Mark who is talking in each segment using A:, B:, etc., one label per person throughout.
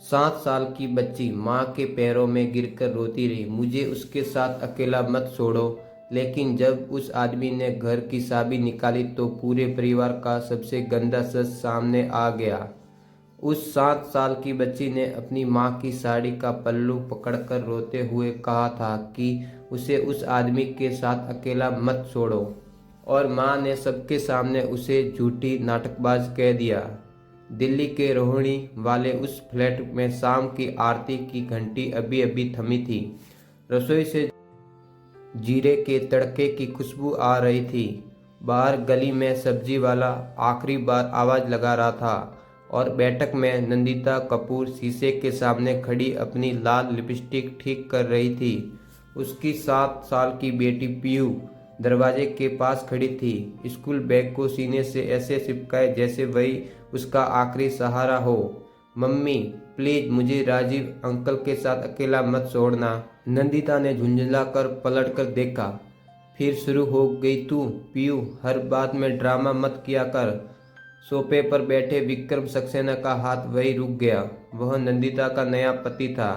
A: 7 साल की बच्ची माँ के पैरों में गिरकर रोती रही, मुझे उसके साथ अकेला मत छोड़ो। लेकिन जब उस आदमी ने घर की चाबी निकाली तो पूरे परिवार का सबसे गंदा सच सामने आ गया। उस 7 साल की बच्ची ने अपनी माँ की साड़ी का पल्लू पकड़कर रोते हुए कहा था कि उसे उस आदमी के साथ अकेला मत छोड़ो, और माँ ने सबके सामने उसे झूठी नाटकबाज कह दिया। दिल्ली के रोहिणी वाले उस फ्लैट में शाम की आरती की घंटी अभी अभी थमी थी। रसोई से जीरे के तड़के की खुशबू आ रही थी। बाहर गली में सब्जी वाला आखिरी बार आवाज लगा रहा था, और बैठक में नंदिता कपूर शीशे के सामने खड़ी अपनी लाल लिपस्टिक ठीक कर रही थी। उसकी 7 साल की बेटी पीयू दरवाजे के पास खड़ी थी, स्कूल बैग को सीने से ऐसे चिपकाए जैसे वही उसका आखिरी सहारा हो। मम्मी प्लीज मुझे राजीव अंकल के साथ अकेला मत छोड़ना। नंदिता ने झुंझलाकर पलट कर देखा। फिर शुरू हो गई तू? पीयू, हर बात में ड्रामा मत किया कर। सोफे पर बैठे विक्रम सक्सेना का हाथ वही रुक गया। वह नंदिता का नया पति था।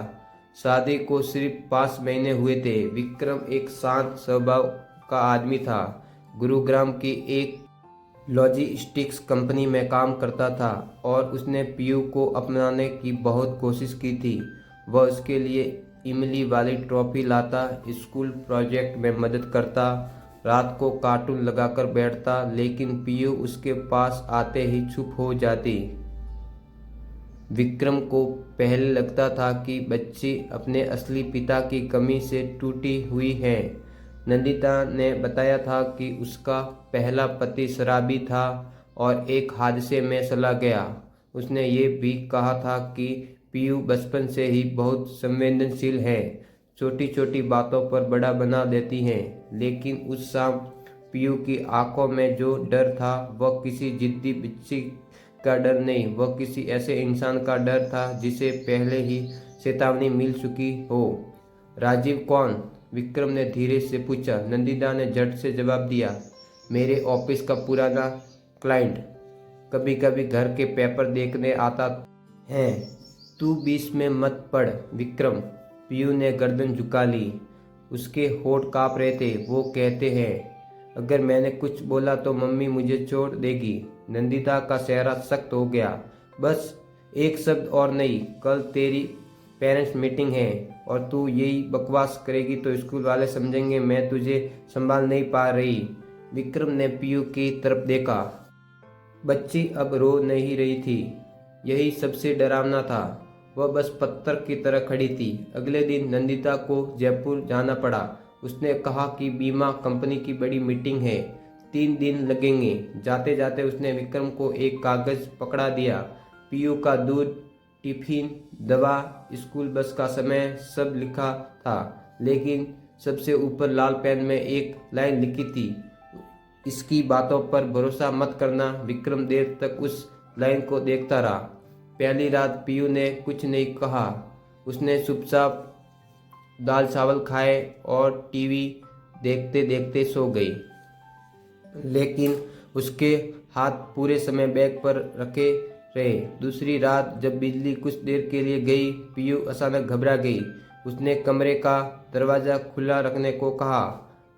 A: शादी को सिर्फ 5 महीने हुए थे। विक्रम एक शांत स्वभाव का आदमी था। गुरुग्राम की एक लॉजिस्टिक्स कंपनी में काम करता था, और उसने पीयू को अपनाने की बहुत कोशिश की थी। वह उसके लिए इमली वाली ट्रॉफी लाता, स्कूल प्रोजेक्ट में मदद करता, रात को कार्टून लगाकर बैठता, लेकिन पीयू उसके पास आते ही चुप हो जाती। विक्रम को पहले लगता था कि बच्ची अपने असली पिता की कमी से टूटी हुई है। नंदिता ने बताया था कि उसका पहला पति शराबी था और एक हादसे में चला गया। उसने ये भी कहा था कि पीयू बचपन से ही बहुत संवेदनशील है, छोटी छोटी बातों पर बड़ा बना देती है। लेकिन उस शाम पीयू की आंखों में जो डर था वह किसी जिद्दी बच्ची का डर नहीं, वह किसी ऐसे इंसान का डर था जिसे पहले ही चेतावनी मिल चुकी हो। राजीव कौन? विक्रम ने धीरे से पूछा। नंदिता ने झट से जवाब दिया, मेरे ऑफिस का पुराना क्लाइंट, कभी कभी घर के पेपर देखने आता है। तू बीच में मत पड़ विक्रम। पीयू ने गर्दन झुका ली। उसके होठ कांप रहे थे। वो कहते हैं अगर मैंने कुछ बोला तो मम्मी मुझे छोड़ देगी। नंदिता का चेहरा सख्त हो गया। बस एक शब्द और नहीं, कल तेरी पेरेंट्स मीटिंग है और तू यही बकवास करेगी तो स्कूल वाले समझेंगे मैं तुझे संभाल नहीं पा रही। विक्रम ने पीयू की तरफ देखा। बच्ची अब रो नहीं रही थी। यही सबसे डरावना था। वह बस पत्थर की तरह खड़ी थी। अगले दिन नंदिता को जयपुर जाना पड़ा। उसने कहा कि बीमा कंपनी की बड़ी मीटिंग है, 3 दिन लगेंगे। जाते जाते उसने विक्रम को एक कागज पकड़ा दिया। पीयू का दूध, टिफिन, दवा, स्कूल बस का समय सब लिखा था, लेकिन सबसे ऊपर लाल पेन में एक लाइन लिखी थी, इसकी बातों पर भरोसा मत करना। विक्रम देर तक उस लाइन को देखता रहा। पहली रात पीयू ने कुछ नहीं कहा। उसने चुपचाप दाल चावल खाए और टीवी देखते देखते सो गई। लेकिन उसके हाथ पूरे समय बैग पर रखे रहे। दूसरी रात जब बिजली कुछ देर के लिए गई, पीयू अचानक घबरा गई। उसने कमरे का दरवाज़ा खुला रखने को कहा।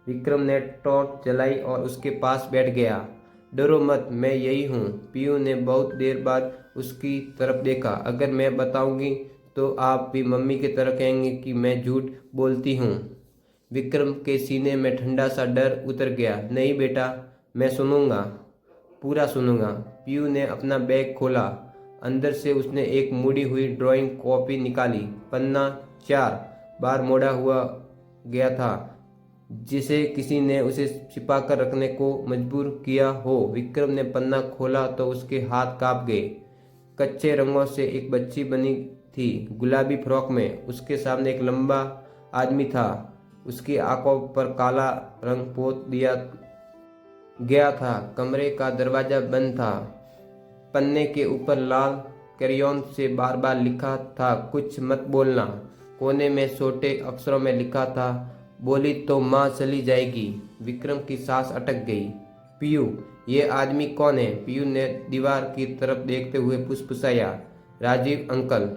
A: विक्रम ने टॉर्च जलाई और उसके पास बैठ गया। डरो मत, मैं यही हूँ। पीयू ने बहुत देर बाद उसकी तरफ देखा। अगर मैं बताऊंगी तो आप भी मम्मी की तरह कहेंगे कि मैं झूठ बोलती हूँ। विक्रम के सीने में ठंडा सा डर उतर गया। नहीं बेटा, मैं सुनूंगा, पूरा सुनूंगा। पीयू ने अपना बैग खोला। अंदर से उसने एक मुड़ी हुई ड्राइंग कॉपी निकाली। पन्ना 4 बार मोड़ा हुआ गया था, जिसे किसी ने उसे छिपा कर रखने को मजबूर किया हो। विक्रम ने पन्ना खोला तो उसके हाथ कांप गए। कच्चे रंगों से एक बच्ची बनी थी, गुलाबी फ्रॉक में। उसके सामने एक लंबा आदमी था। उसकी आंखों पर काला रंग पोत दिया गया था। कमरे का दरवाजा बंद था। पन्ने के ऊपर लाल क्रेयॉन से बार बार लिखा था, कुछ मत बोलना। कोने में छोटे अक्षरों में लिखा था, बोली तो माँ चली जाएगी। विक्रम की सांस अटक गई। पीयू, ये आदमी कौन है? पीयू ने दीवार की तरफ देखते हुए फुसफुसाया। राजीव अंकल।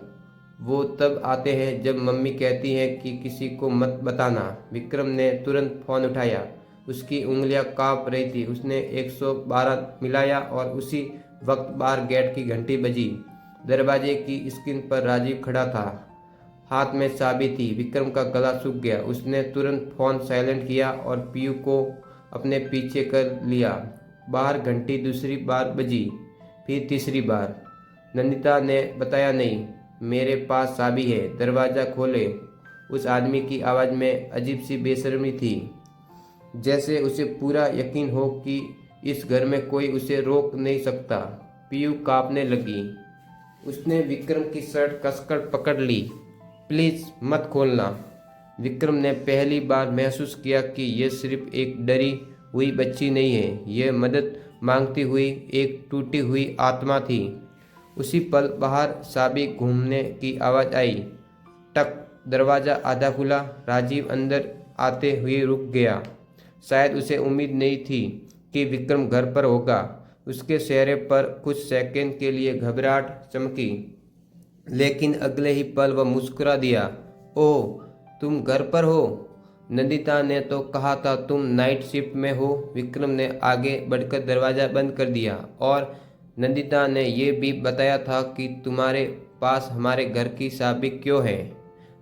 A: वो तब आते हैं जब मम्मी कहती हैं कि किसी को मत बताना। विक्रम ने तुरंत फ़ोन उठाया। उसकी उंगलियां कांप रही थी। उसने 112 मिलाया और उसी वक्त बाहर गेट की घंटी बजी। दरवाजे की स्क्रीन पर राजीव खड़ा था, हाथ में चाबी थी। विक्रम का गला सूख गया। उसने तुरंत फ़ोन साइलेंट किया और पीयू को अपने पीछे कर लिया। बाहर घंटी दूसरी बार बजी, फिर तीसरी बार। नंदिता ने बताया, नहीं, मेरे पास चाबी है, दरवाज़ा खोले। उस आदमी की आवाज़ में अजीब सी बेशर्मी थी, जैसे उसे पूरा यकीन हो कि इस घर में कोई उसे रोक नहीं सकता। पीयू कांपने लगी। उसने विक्रम की शर्ट कसकर पकड़ ली। प्लीज़ मत खोलना। विक्रम ने पहली बार महसूस किया कि यह सिर्फ एक डरी हुई बच्ची नहीं है, यह मदद मांगती हुई एक टूटी हुई आत्मा थी। उसी पल बाहर चाबी घूमने की आवाज़ आई। टक। दरवाज़ा आधा खुला। राजीव अंदर आते हुए रुक गया। शायद उसे उम्मीद नहीं थी कि विक्रम घर पर होगा। उसके चेहरे पर कुछ सेकंड के लिए घबराहट चमकी, लेकिन अगले ही पल वह मुस्कुरा दिया। ओह, तुम घर पर हो? नंदिता ने तो कहा था तुम नाइट शिफ्ट में हो। विक्रम ने आगे बढ़कर दरवाज़ा बंद कर दिया। और नंदिता ने यह भी बताया था कि तुम्हारे पास हमारे घर की चाबी क्यों है?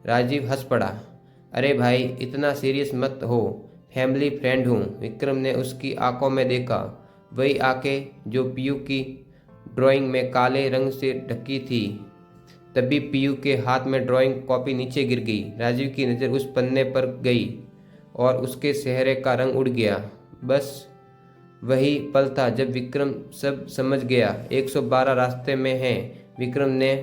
A: राजीव हंस पड़ा। अरे भाई, इतना सीरियस मत हो, फैमिली फ्रेंड हूँ। विक्रम ने उसकी आंखों में देखा, वही आंखें जो पीयू की ड्राइंग में काले रंग से ढकी थी। तभी पीयू के हाथ में ड्राइंग कॉपी नीचे गिर गई। राजीव की नज़र उस पन्ने पर गई और उसके चेहरे का रंग उड़ गया। बस वही पल था जब विक्रम सब समझ गया। 112 रास्ते में है, विक्रम ने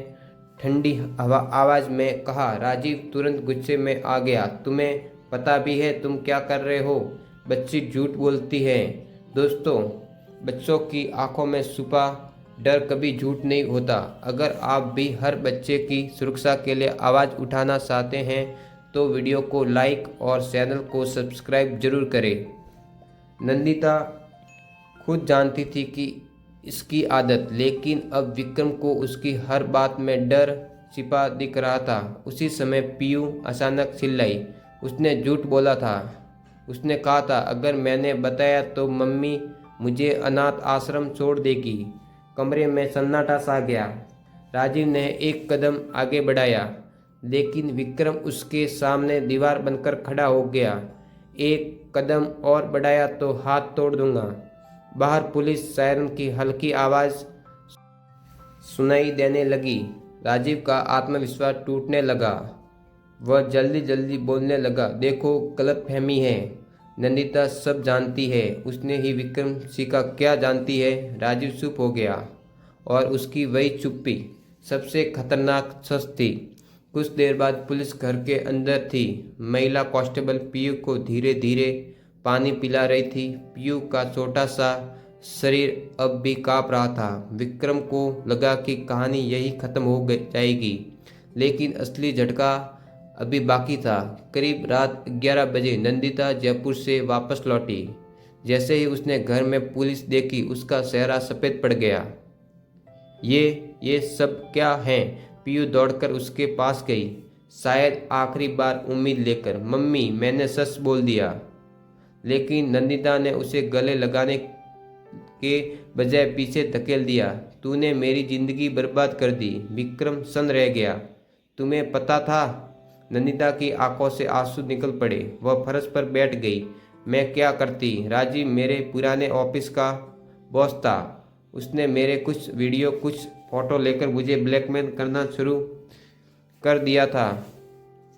A: ठंडी आवाज़ में कहा। राजीव तुरंत गुस्से में आ गया। तुम्हें पता भी है तुम क्या कर रहे हो? बच्ची झूठ बोलती है। दोस्तों, बच्चों की आंखों में छुपा डर कभी झूठ नहीं होता। अगर आप भी हर बच्चे की सुरक्षा के लिए आवाज़ उठाना चाहते हैं तो वीडियो को लाइक और चैनल को सब्सक्राइब जरूर करें। नंदिता खुद जानती थी कि इसकी आदत, लेकिन अब विक्रम को उसकी हर बात में डर छिपा दिख रहा था। उसी समय पीयू अचानक चिल्लाई। उसने झूठ बोला था। उसने कहा था अगर मैंने बताया तो मम्मी मुझे अनाथ आश्रम छोड़ देगी। कमरे में सन्नाटा सा गया। राजीव ने एक कदम आगे बढ़ाया, लेकिन विक्रम उसके सामने दीवार बनकर खड़ा हो गया। एक कदम और बढ़ाया तो हाथ तोड़ दूंगा। बाहर पुलिस सायरन की हल्की आवाज़ सुनाई देने लगी। राजीव का आत्मविश्वास टूटने लगा। वह जल्दी जल्दी बोलने लगा, देखो, गलतफहमी है। नंदिता सब जानती है। उसने ही विक्रम सिखा क्या जानती है? राजीव चुप हो गया और उसकी वही चुप्पी सबसे खतरनाक सच थी। कुछ देर बाद पुलिस घर के अंदर थी। महिला कांस्टेबल पीयू को धीरे धीरे पानी पिला रही थी। पीयू का छोटा सा शरीर अब भी कांप रहा था। विक्रम को लगा कि कहानी यही खत्म हो जाएगी, लेकिन असली झटका अभी बाकी था। करीब रात 11 बजे नंदिता जयपुर से वापस लौटी। जैसे ही उसने घर में पुलिस देखी, उसका चेहरा सफ़ेद पड़ गया। ये सब क्या है? पीयू दौड़कर उसके पास गई, शायद आखिरी बार उम्मीद लेकर। मम्मी, मैंने सच बोल दिया। लेकिन नंदिता ने उसे गले लगाने के बजाय पीछे धकेल दिया। तूने मेरी जिंदगी बर्बाद कर दी। विक्रम सन्न रह गया। तुम्हें पता था? नंदिता की आंखों से आंसू निकल पड़े। वह फर्श पर बैठ गई। मैं क्या करती? राजीव मेरे पुराने ऑफिस का बॉस था। उसने मेरे कुछ वीडियो, कुछ फ़ोटो लेकर मुझे ब्लैकमेल करना शुरू कर दिया था।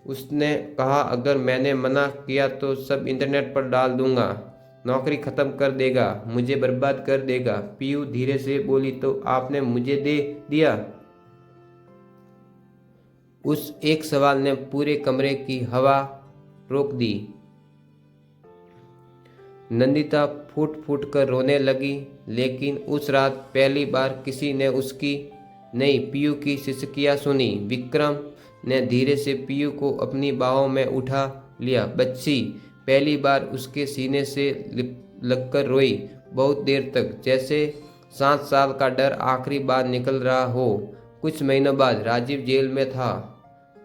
A: उसने कहा अगर मैंने मना किया तो सब इंटरनेट पर डाल दूंगा, नौकरी ख़त्म कर देगा, मुझे बर्बाद कर देगा। पीयू धीरे से बोली, तो आपने मुझे दे दिया? उस एक सवाल ने पूरे कमरे की हवा रोक दी। नंदिता फूट फूट कर रोने लगी। लेकिन उस रात पहली बार किसी ने उसकी नहीं, पीयू की सिसकियां सुनी। विक्रम ने धीरे से पीयू को अपनी बाहों में उठा लिया। बच्ची पहली बार उसके सीने से लगकर रोई, बहुत देर तक, जैसे 7 साल का डर आखिरी बार निकल रहा हो। कुछ महीनों बाद राजीव जेल में था।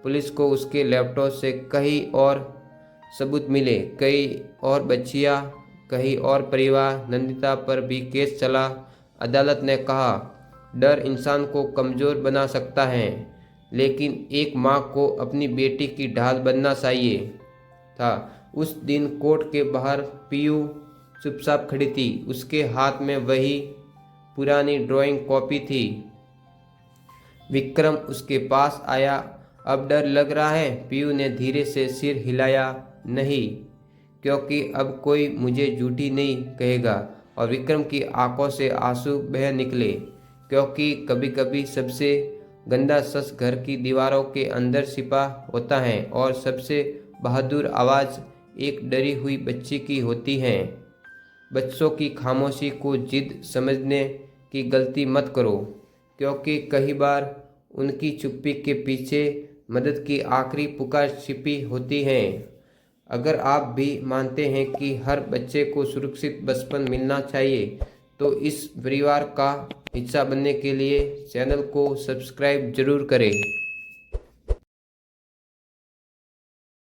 A: पुलिस को उसके लैपटॉप से कई और सबूत मिले, कई और बच्चियां, कई और परिवार। नंदिता पर भी केस चला। अदालत ने कहा, डर इंसान को कमज़ोर बना सकता है, लेकिन एक माँ को अपनी बेटी की ढाल बनना चाहिए था। उस दिन कोर्ट के बाहर पीयू चुपचाप खड़ी थी। उसके हाथ में वही पुरानी ड्राइंग कॉपी थी। विक्रम उसके पास आया। अब डर लग रहा है? पीयू ने धीरे से सिर हिलाया। नहीं, क्योंकि अब कोई मुझे झूठी नहीं कहेगा। और विक्रम की आंखों से आंसू बह निकले, क्योंकि कभी कभी सबसे गंदा सच घर की दीवारों के अंदर छिपा होता है, और सबसे बहादुर आवाज़ एक डरी हुई बच्ची की होती है। बच्चों की खामोशी को जिद समझने की गलती मत करो, क्योंकि कई बार उनकी चुप्पी के पीछे मदद की आखिरी पुकार छिपी होती है। अगर आप भी मानते हैं कि हर बच्चे को सुरक्षित बचपन मिलना चाहिए, तो इस परिवार का हिस्सा बनने के लिए चैनल को सब्सक्राइब जरूर करें।